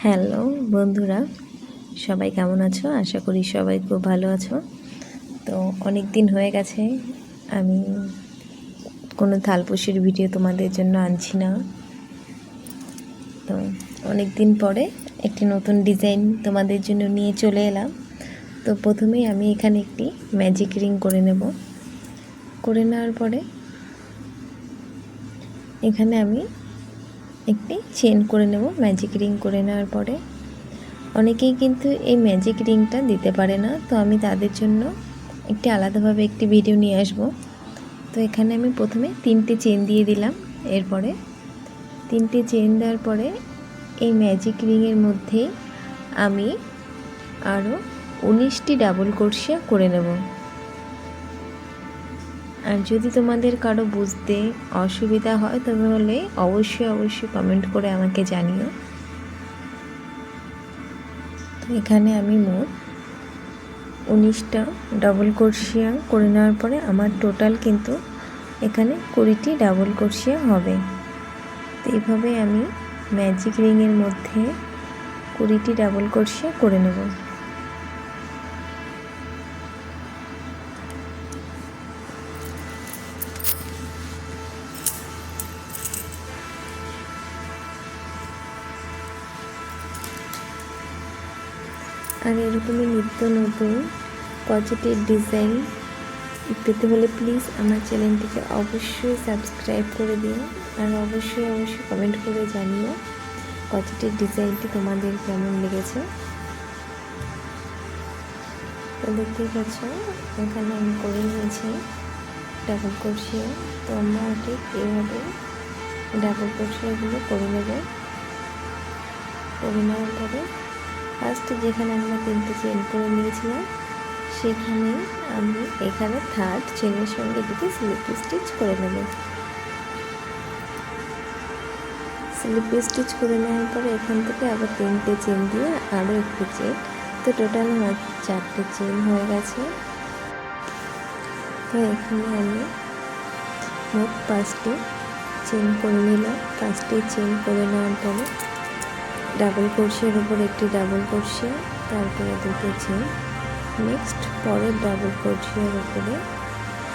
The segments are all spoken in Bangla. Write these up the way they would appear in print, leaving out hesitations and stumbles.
হ্যালো বন্ধুরা, সবাই কেমন আছো? আশা করি সবাই খুব ভালো আছো। তো অনেক দিন হয়ে গেছে আমি কোনো থালপোষের ভিডিও তোমাদের জন্য আনছি না। তো অনেক দিন পরে একটি নতুন ডিজাইন তোমাদের জন্য নিয়ে চলে এলাম। তো প্রথমেই আমি এখানে একটি ম্যাজিক রিং করে নেওয়ার পরে এখানে আমি একটি চেন করে নেব। ম্যাজিক রিং করে নেওয়ার পরে অনেকেই কিন্তু এই ম্যাজিক রিংটা দিতে পারে না, তো আমি তাদের জন্য একটি আলাদাভাবে একটি ভিডিও নিয়ে আসব। তো এখানে আমি প্রথমে 3টে চেন দিয়ে দিলাম। এরপরে 3টে চেন দেওয়ার পরে এই ম্যাজিক রিংয়ের মধ্যে আমি আরও 19টি ডাবল ক্রোশেট করে নেব। আর যদি তোমাদের কারো বুঝতে অসুবিধা হয় তাহলে অবশ্যই কমেন্ট করে আমাকে জানিও। তো এখানে আমি মোট 19টা ডাবল ক্রোশেট করে নেওয়ার পরে আমার টোটাল কিন্তু এখানে 20টি ডাবল ক্রোশেট হবে। তো এইভাবে আমি ম্যাজিক রিংয়ের মধ্যে 20টি ডাবল ক্রোশেট করে নেব। আর এরকমই নিত্য নতুন পজিটিভ ডিজাইন পেতে হলে প্লিজ আমার চ্যানেলটিকে অবশ্যই সাবস্ক্রাইব করে দিও। আর অবশ্যই কমেন্ট করে জানিও পজিটিভ ডিজাইনটি তোমাদের কেমন লেগেছে। তো দেখতেই পাচ্ছ এখানে আমি করে নিয়েছি ডাবল ক্রোশেট। তো আমরা ঠিক এইভাবে ডাবল ক্রোশেটগুলো করে নেব। করে নেওয়ার পরে ফার্স্ট যেখানে আমরা 3টে চেন করে নিয়েছিলাম সেখানে আমি এখানে থার্ড চেনের সঙ্গে দুটি স্লিপ স্টিচ করে নেব। স্লিপ স্টিচ করে নেওয়ার পরে এখান থেকে আবার 3টে চেন দিয়ে আরও একটি চেন, তো টোটাল আমার 4টে চেন হয়ে গেছে। তো এখানে আমি মোট 5টে চেন করে নিলাম। 5টে চেন করে নেওয়ার পরে ডাবল ক্রোশের উপর একটি ডাবল ক্রোশেট, তারপরে 2টে চেন, নেক্সট পরের ডাবল ক্রোশের উপরে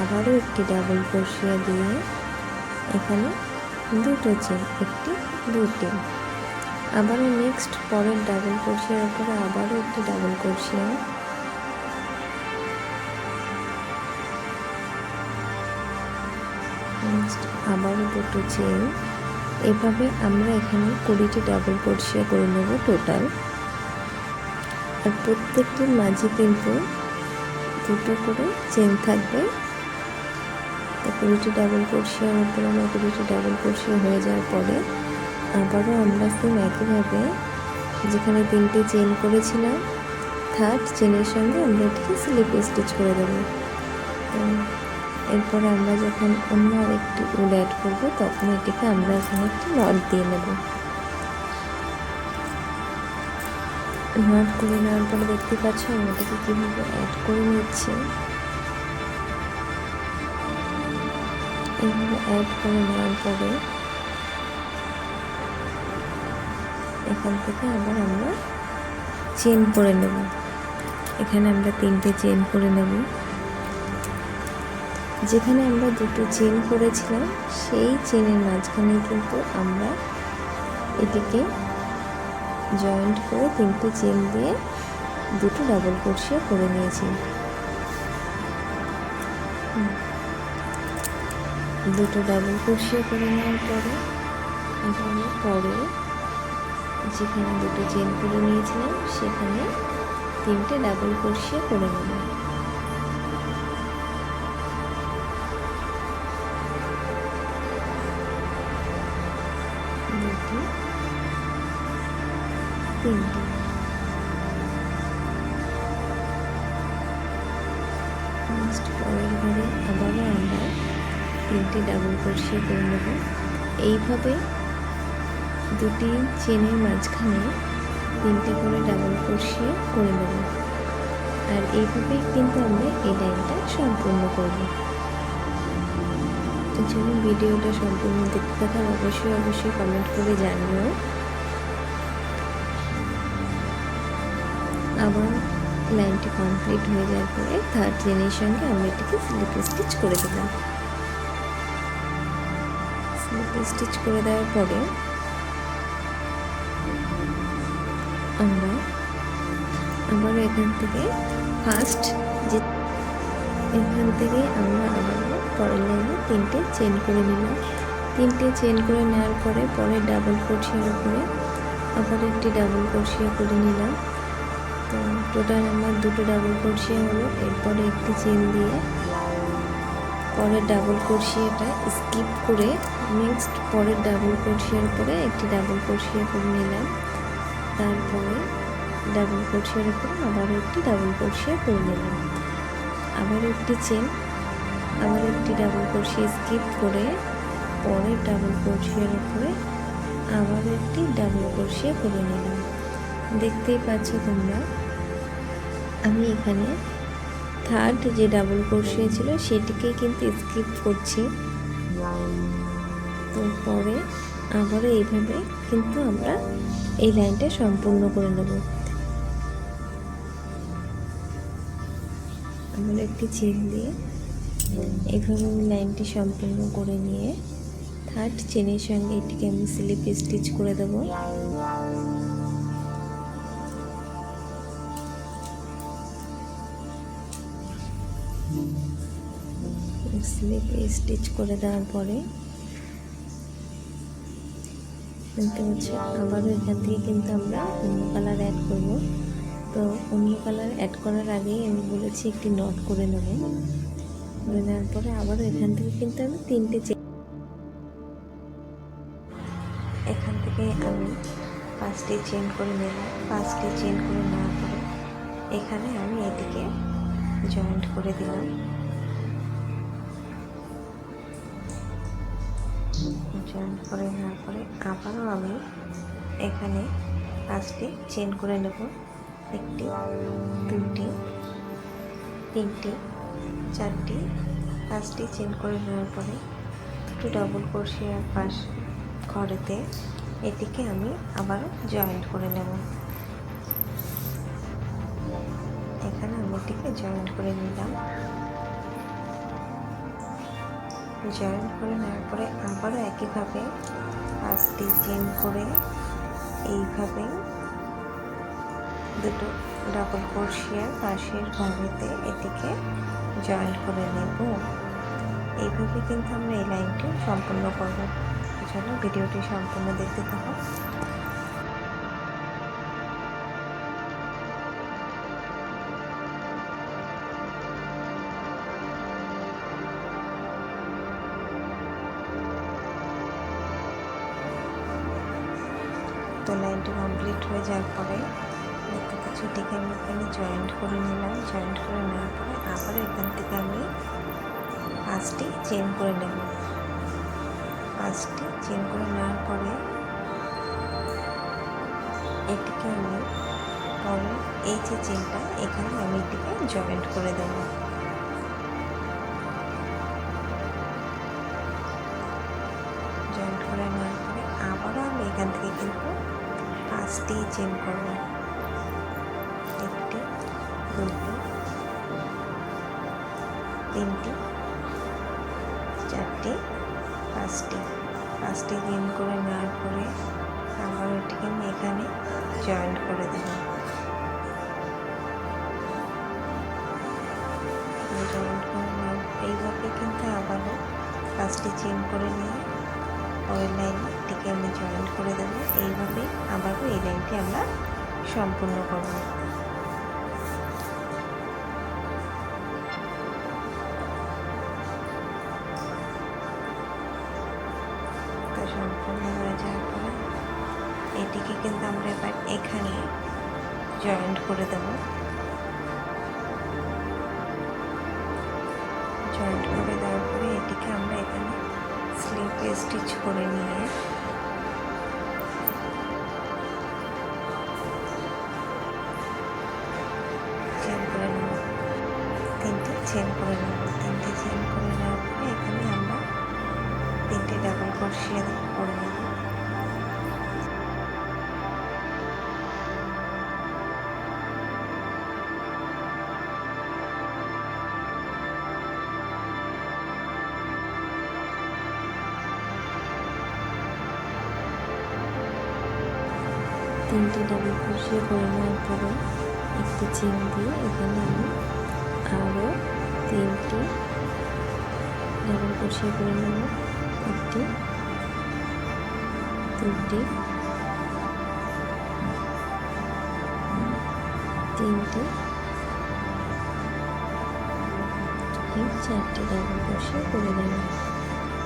আবারও একটি ডাবল ক্রোশেট দিয়ে এখানে 2টো চেন, একটি 2টি, আবারও নেক্সট পরের ডাবল ক্রোশের উপরে আবারও একটি ডাবল ক্রোশেট, নেক্সট আবারও 2টো চেন। এভাবে আমরা এখানে 20টি ডাবল ক্রোশেট করে নেব টোটাল। আর প্রত্যেকটির মাঝে কিন্তু 2টো করে চেন থাকবে। তো 20টি ডাবল ক্রোশেটের উপর আমার 20টি ডাবল ক্রোশেট হয়ে যাওয়ার পরে আবারও আমরা সেম একইভাবে যেখানে 3টে চেন করেছিলাম থার্ড চেনের সঙ্গে আমরা এটিকে স্লিপ স্টিচ করে দেবো। এরপরে আমরা যখন অন্য আরেকটি উল অ্যাড করবো তখন এটিকে আমরা এখানে একটি নট দিয়ে নেব। নট করে নেওয়ার পরে দেখতে পাচ্ছ আমি এটাকে কীভাবে অ্যাড করে নিচ্ছি। এইভাবে অ্যাড করে নেওয়ার পরে এখান থেকে আবার আমরা চেন করে নেব। এখানে আমরা 3টে চেন করে নেব। যেখানে আমরা 2টো চেন করেছিলাম সেই চেনের মাঝখানে কিন্তু আমরা এটিকে জয়েন্ট করে 3টে চেন দিয়ে 2টো ডাবল ক্রোশেট করে নিয়েছি। 2টো ডাবল ক্রোশেট করে নেওয়ার পরে এখানে পরে যেখানে 2টো চেন করে নিয়েছিলাম সেখানে 3টে ডাবল ক্রোশেট করে নেব। তিনটে নেক্সট পরের ঘরে আবারও আমরা 3টে ডাবল ক্রোশেট করে নেব। এইভাবে 2টি চেনের মাঝখানে 3টে করে ডাবল ক্রোশেট করে নেব। আর এইভাবেই কিন্তু আমরা এই লাইনটা সম্পূর্ণ করব। যদি ভিডিওটা সম্পূর্ণ দেখতে থাকার অবশ্যই কমেন্ট করে জানিও। আবার লাইনটি কমপ্লিট হয়ে যাওয়ার পরে থার্ড চেনের সঙ্গে আমরা এটিকে স্লিপ স্টিচ করে দিলাম। স্লিপ স্টিচ করে দেওয়ার পরে আমরা আবার এখান থেকে আমরা আবার পরের লাইনে 3টে চেন করে নিলাম। 3টে চেন করে নেওয়ার পরে পরের ডাবল ক্রোশের উপরে আবার একটি ডাবল ক্রোশিয়া করে নিলাম। তো টোটাল আমার 2টো ডাবল ক্রোশিয়া হলো। এরপরে একটি চেন দিয়ে পরের ডাবল ক্রোশিয়াটা স্কিপ করে নেক্সট পরের ডাবল ক্রোশিয়ার উপরে একটি ডাবল ক্রোশিয়া করে নিলাম। তারপরে ডাবল ক্রোশিয়ার উপরে আবারও একটি ডাবল ক্রোশিয়া করে নিলাম। আবার একটি চেন, আবার একটি ডাবল ক্রোশিয়া স্কিপ করে পরের ডাবল ক্রোশিয়ার উপরে আবার একটি ডাবল ক্রোশিয়া করে নিলাম। দেখতেই পাচ্ছ তোমরা, আমি এখানে থার্ড যে ডাবল ক্রোশিয়া ছিল সেটিকে কিন্তু স্কিপ করছি। তো পরে আবারও এইভাবে কিন্তু আমরা এই লাইনটা সম্পূর্ণ করে নেব। আবার একটি চেন দিয়ে এইভাবে আমি লাইনটি সম্পূর্ণ করে নিয়ে থার্ড চেনের সঙ্গে এটিকে আমি স্লিপ স্টিচ করে দেব। স্লিপ স্টিচ করে দেওয়ার পরে দেখতে পাচ্ছ আবারও এখান থেকে কিন্তু আমরা অন্য কালার অ্যাড করব। তো অন্য কালার অ্যাড করার আগেই আমি বলেছি একটি নট করে নেব। করে নেওয়ার পরে আবারও এখান থেকে কিন্তু আমি 3টে চেন, এখান থেকে আমি 5টি চেন করে নিলাম। 5টি চেন করে নেওয়ার পরে এখানে আমি এটিকে জয়েন্ট করে দিলাম। জয়েন্ট করে নেওয়ার পরে আবারও আমি এখানে 5টি চেন করে নেব। 1টি, 2টি, 3টি, 4টি, 5টি চেন করে নেওয়ার পরে একটু ডাবল ক্রোশিয়ার পাশ ঘরেতে এটিকে আমি আবারও জয়েন্ট করে নেব। এখানে আমি এটিকে জয়েন্ট করে নিলাম। জয়েন্ট করে নেওয়ার পরে আবারও একইভাবে 5টি চেন করে এইভাবে 2টো ডাবল ক্রোশিয়ার পাশের ঘরেতে এটিকে জয়েন্ট করে নেব। এইভাবে কিন্তু আমরা এই লাইনটি সম্পূর্ণ করব। চলো ভিডিওটি সম্পূর্ণ দেখতে থাকো। তো লাইনটি কমপ্লিট হয়ে যাওয়ার পরে দেখতে পাচ্ছি এটিকে আমি এখানে জয়েন্ট করে নিলাম। জয়েন্ট করে নেওয়ার পরে আবার এখান থেকে আমি 5টি চেন করে নেব। 5টি চেন করে নেওয়ার পরে এটিকে আমি পরে এই যে চেনটা এখানে আমি এটিকে জয়েন্ট করে দেব। জয়েন্ট করে নেওয়ার পরে আবারও আমি এখান থেকে কিন্তু 5টি চেন করব। 1টি, 2টি, 3টি, 4টি, 5টি চেন করে নেওয়ার পরে আবার এটিকে আমি এখানে জয়েন্ট করে দেব। জয়েন্ট করে নেওয়ার এইভাবে কিন্তু আবারও 5টি চেন করে নিয়ে পরের লাইনে এটিকে আমি জয়েন্ট করে দেব। এইভাবে আবারও এই লাইনটি আমরা সম্পূর্ণ করব। তো সম্পূর্ণ হয়ে যাওয়ার পরে এটিকে কিন্তু আমরা এবার এখানে জয়েন্ট করে দেব। জয়েন্ট করে দেওয়ার পরে এটিকে আমরা এখানে স্লিপ স্টিচ করে নিয়ে চেন করে নেব। 3টি চেন করে নেব। 3টি চেন করে নেওয়ার পরে এখানে আমরা 3টে ডাবল ক্রোশিয়া করে নেব। তিনটে ডাবল ক্রোশিয়া করে নেওয়ার পরে একটি চেন দিয়ে এখানে আমি আরও তিনটি ডাবল ক্রোশিয়া করে নেব। একটি, দুটি, তিনটি, চারটি ডাবল ক্রোশিয়া করে নেব।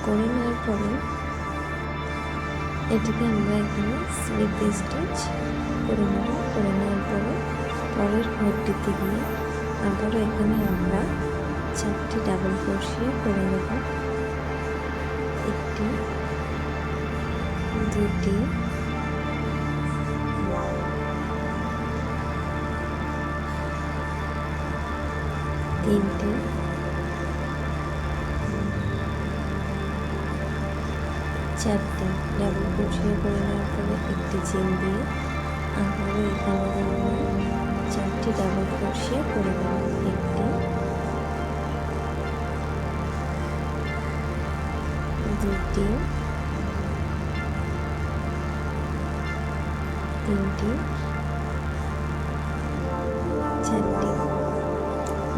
করে নেওয়ার পরে এটিকে আমরা এখানে স্লিপ স্টিচ করে নেব। করে নেওয়ার পরে পরের ঘরটিতে গিয়ে আবারও এখানে আমরা চারটি ডাবল ক্রোশিয়া করে নেব। একটি, দুটি, তিনটি, চারটি ডাবল ক্রোশিয়া করে নেওয়ার পরে একটি চেন দিয়ে আবারও এখানে চারটি ডাবল ক্রোশিয়া করে নেব। একটি, দুটি, তিনটি, চারটি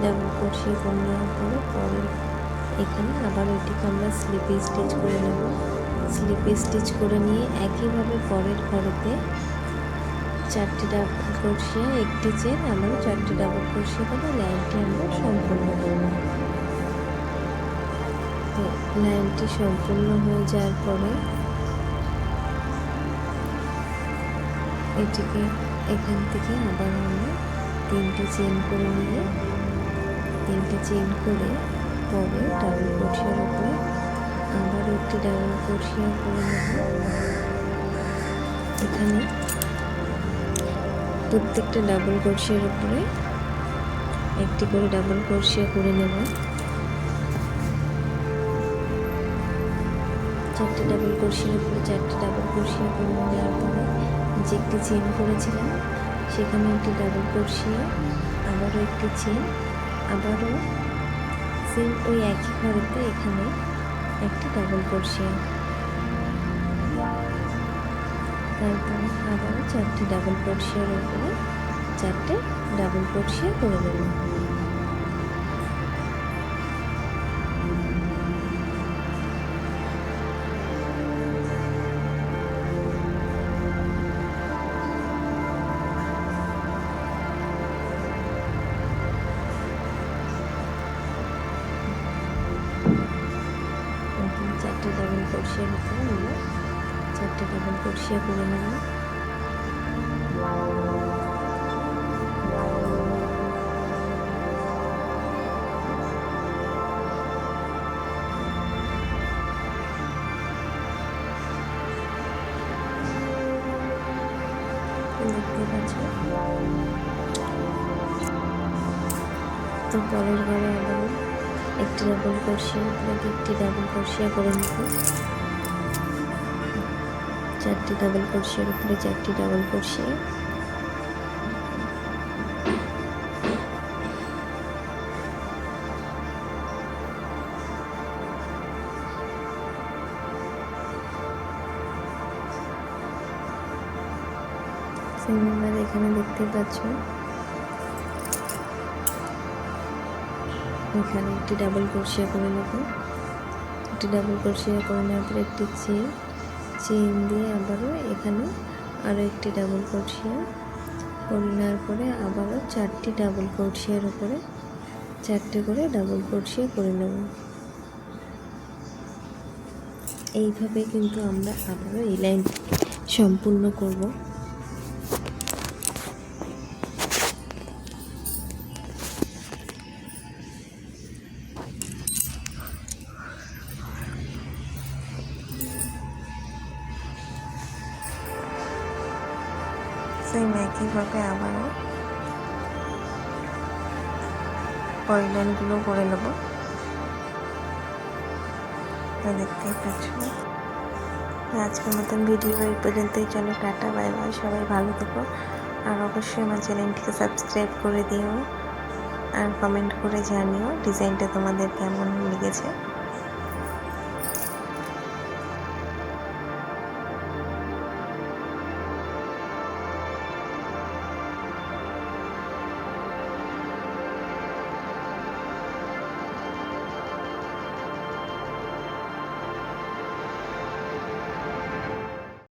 ডাবল ক্রোশিয়া করে নেওয়ার পরে এখানে আবার এটিকে আমরা স্লিপ স্টিচ করে নেব। স্লিপ স্টিচ করে নিয়ে একইভাবে পরের ঘরেতে চারটি ডাবল ক্রোশিয়া, একটি চেন, আবারও চারটি ডাবল ক্রোশিয়া করে লাইনটি আমরা সম্পূর্ণ করব। তো লাইনটি সম্পূর্ণ হয়ে যাওয়ার পরে এটিকে এখান থেকে আবার আমরা তিনটি চেন করে নিয়ে তিনটি চেন করে পরে ডাবল ক্রোশিয়ার উপরে আবার একটি ডাবল ক্রোশিয়া করে নেব। এখানে প্রত্যেকটা ডাবল ক্রোশিয়ার উপরে একটি করে ডাবল ক্রোশিয়া করে নেব। চারটি ডাবল ক্রোশিয়ার উপরে চারটি ডাবল ক্রোশিয়া করে নেওয়ার পরে যে একটি চেন করেছিলাম সেখানে একটি ডাবল ক্রোশিয়া, আবারও একটি চেন, আবারও সেম ওই একই ঘরেতে এখানে একটি ডাবল ক্রোশিয়া, তারপরে আবারও চারটি ডাবল ক্রোশিয়ার উপরে চারটে ডাবল ক্রোশিয়া করে নেব। চারটে ডাবল ক্রোশিয়ার উপরে আমরা চারটে ডাবল ক্রোশিয়া করে নেব। দেখতে পাচ্ছ, তো পরের ঘরে আবার একটি ডাবল ক্রোশিয়া, একটি ডাবল ক্রোশিয়া করে নেব। চারটি ডাবল ক্রোশিয়ার উপরে চারটি ডাবল ক্রোশিয়া, এখানে দেখতে পাচ্ছ এখানে একটি ডাবল ক্রোশিয়া করে নেব। একটি ডাবল ক্রোশিয়া করে নেওয়ার পরে একটি চেন দিয়ে আবারও এখানে আরও একটি ডাবল ক্রোশিয়া করে নেওয়ার পরে আবারও চারটি ডাবল ক্রোশিয়ার উপরে চারটে করে ডাবল ক্রোশিয়া করে নেব। এইভাবে কিন্তু আমরা আবারও এই লাইন সম্পূর্ণ করব। সেম একইভাবে আবারও পরের লাইনগুলো করে নেব। দেখতেই পাচ্ছ। আজকের মতন ভিডিও এই পর্যন্তই। চলো টাটা, বাই বাই, সবাই ভালো থেকো। আর অবশ্যই আমার চ্যানেলটিকে সাবস্ক্রাইব করে দিও আর কমেন্ট করে জানিও ডিজাইনটা তোমাদের কেমন লেগেছে।